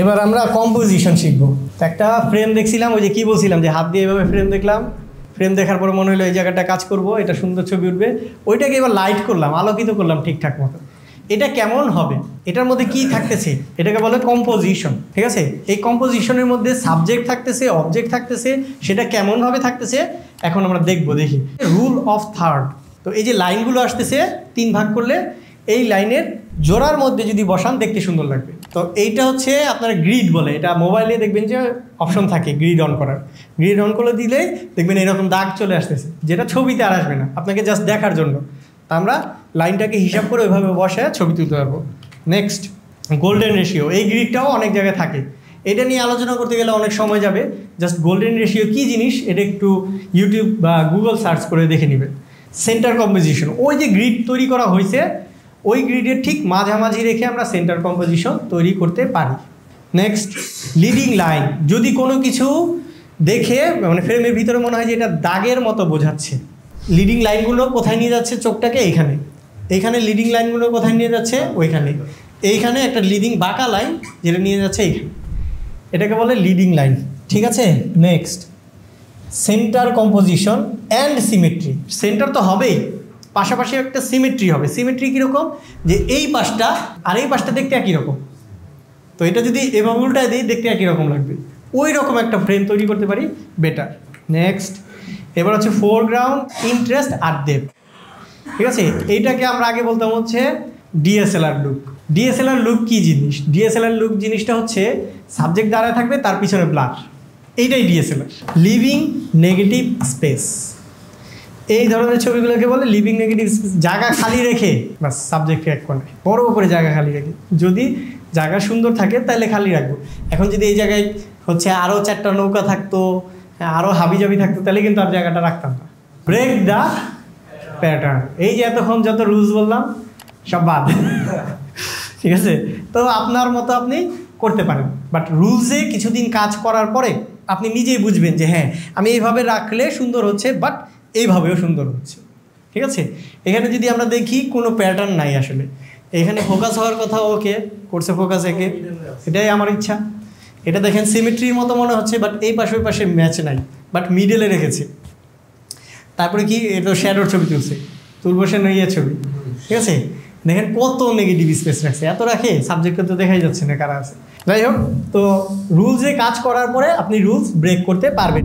এবার আমরা কম্পোজিশন শিখবো। একটা ফ্রেম দেখছিলাম, ওই যে কী বলছিলাম যে হাত দিয়ে এভাবে ফ্রেম দেখলাম, ফ্রেম দেখার পরে মনে হলো এই জায়গাটা কাজ করব, এটা সুন্দর ছবি উঠবে, ওইটাকে এবার লাইট করলাম, আলোকিত করলাম ঠিকঠাক মতো। এটা কেমন হবে, এটার মধ্যে কি থাকতেছে, এটাকে বলে কম্পোজিশন। ঠিক আছে, এই কম্পোজিশনের মধ্যে সাবজেক্ট থাকতেছে, অবজেক্ট থাকতেছে, সেটা কেমনভাবে থাকতেছে এখন আমরা দেখব। দেখি রুল অফ থার্ড। তো এই যে লাইনগুলো আসতেছে 3 ভাগ করলে এই লাইনের জোড়ার মধ্যে যদি বসান দেখতে সুন্দর লাগবে। তো এইটা হচ্ছে আপনার গ্রিড বলে, এটা মোবাইলে দেখবেন যে অপশন থাকে গ্রিড অন করার। গ্রিড অন করে দিলে দেখবেন এরকম দাগ চলে আসতেছে, যেটা ছবিতে আর আসবে না, আপনাকে জাস্ট দেখার জন্য। তা আমরা লাইনটাকে হিসাব করে ওইভাবে বসে ছবি তুলতে পারবো। নেক্সট গোল্ডেন রেশিও, এই গ্রিডটাও অনেক জায়গায় থাকে, এটা নিয়ে আলোচনা করতে গেলে অনেক সময় যাবে। জাস্ট গোল্ডেন রেশিও কী জিনিস এটা একটু ইউটিউব বা গুগল সার্চ করে দেখে নেবেন। সেন্টার কম্পোজিশন, ওই যে গ্রিড তৈরি করা হয়েছে ওই গ্রিডের ঠিক মাঝামাঝি রেখে আমরা সেন্টার কম্পোজিশন তৈরি করতে পারি। নেক্সট লিডিং লাইন, যদি কোনো কিছু দেখে মানে ফ্রেমের ভিতরে মনে হয় যে এটা দাগের মতো বোঝাচ্ছে, লিডিং লাইনগুলো কোথায় নিয়ে যাচ্ছে চোখটাকে, এইখানে, এইখানে লিডিং লাইনগুলো কোথায় নিয়ে যাচ্ছে ওইখানে, এইখানে একটা লিডিং বাঁকা লাইন যেটা নিয়ে যাচ্ছে এইখানে, এটাকে বলে লিডিং লাইন। ঠিক আছে, next centre composition and symmetry. Centre তো হবেই, পাশাপাশি একটা সিমেট্রি হবে। সিমেট্রি কীরকম, যে এই পাশটা আর এই পাশটা দেখতে একই রকম, তো এটা যদি এভাবে উল্টায় দিই দেখতে একই রকম লাগবে, ওই রকম একটা ফ্রেম তৈরি করতে পারি বেটার। নেক্সট এবার হচ্ছে ফোরগ্রাউন্ড, ইন্টারেস্ট আর ডেপথ। ঠিক আছে, এইটাকে আমরা আগে বলতাম হচ্ছে ডিএসএলআর লুক। ডিএসএলআর লুক কী জিনিস, ডিএসএলআর লুক জিনিসটা হচ্ছে সাবজেক্ট দাঁড়ায় থাকবে, তার পিছনে ব্লার, এইটাই ডিএসএলআর। লিভিং নেগেটিভ স্পেস, এই ধরনের ছবিগুলোকে বলে লিভিং নেগেটিভ স্পেস। জায়গা খালি রেখে বাস সাবজেক্টকে এক কোণে বড় করে জায়গা খালি রেখে, যদি জায়গা সুন্দর থাকে তাহলে খালি রাখবো। এখন যদি এই জায়গায় হচ্ছে আরও 4টা নৌকা থাকতো, আরও হাবিজাবি থাকতো, তাহলে কিন্তু আর জায়গাটা রাখতাম না। ব্রেক দ্য প্যাটার্ন, এই যে এতক্ষণ যত রুলস বললাম সব বাদ। ঠিক আছে, তো আপনার মতো আপনি করতে পারেন, বাট রুলসে কিছুদিন কাজ করার পরে আপনি নিজেই বুঝবেন যে হ্যাঁ আমি এইভাবে রাখলে সুন্দর হচ্ছে, বাট এইভাবেও সুন্দর হচ্ছে। ঠিক আছে, এখানে যদি আমরা দেখি কোনো প্যাটার্ন নাই আসলে, এখানে ফোকাস হওয়ার কথা, ওকে করছে ফোকাস একে, এটাই আমার ইচ্ছা। এটা দেখেন সিমেট্রির মতো মনে হচ্ছে, বাট এই পাশে ওই পাশে ম্যাচ নাই, বাট মিডলে রেখেছে। তারপরে কি, এটা শ্যাডোর ছবি তুলছে, তুলবো সে নইয়ের ছবি। ঠিক আছে, দেখেন কত নেগেটিভ স্পেস রাখছে, এত রাখে সাবজেক্টে তো দেখাই যাচ্ছে না কারা আছে। যাই হোক, তো রুলসে কাজ করার পরে আপনি রুলস ব্রেক করতে পারবেন।